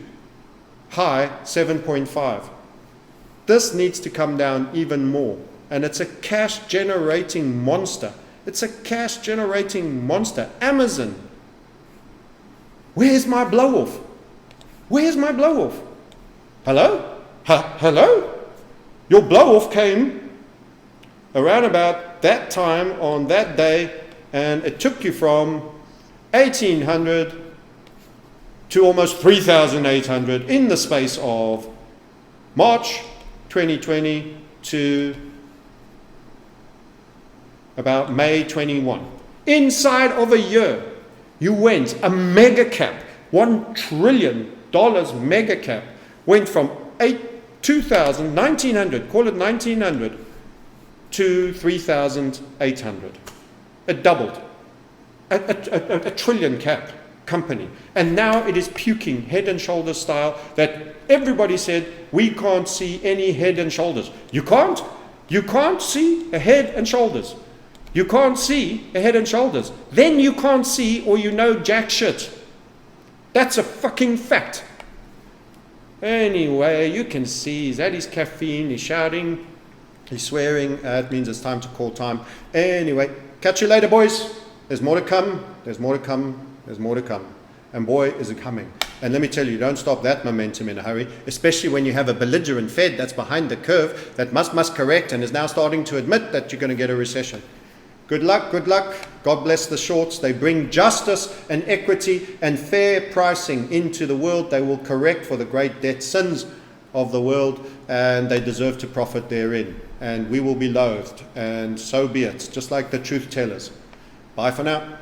High, 7.5. This needs to come down even more. And it's a cash generating monster. It's a cash generating monster. Amazon. Where's my blow off? Where's my blow off? Hello? Hello? Your blow off came around about that time on that day, and it took you from 1,800 to almost 3,800 in the space of March 2020 to about May 21. Inside of a year, you went a mega cap, $1 trillion mega cap, went from 1900, call it 1900, to 3,800. It doubled. A trillion cap company. And now it is puking head and shoulders style that everybody said, we can't see any head and shoulders. You can't? You can't see a head and shoulders. You can't see a head and shoulders. Then you can't see or you know jack shit. That's a fucking fact. Anyway, you can see he's had his caffeine, he's shouting, he's swearing. It means it's time to call time. Anyway, catch you later, boys. There's more to come. There's more to come. There's more to come. And boy, is it coming. And let me tell you, don't stop that momentum in a hurry, especially when you have a belligerent Fed that's behind the curve that must correct and is now starting to admit that you're going to get a recession. Good luck, good luck. God bless the shorts. They bring justice and equity and fair pricing into the world. They will correct for the great debt sins of the world, and they deserve to profit therein. And we will be loathed, and so be it, just like the truth tellers. Bye for now.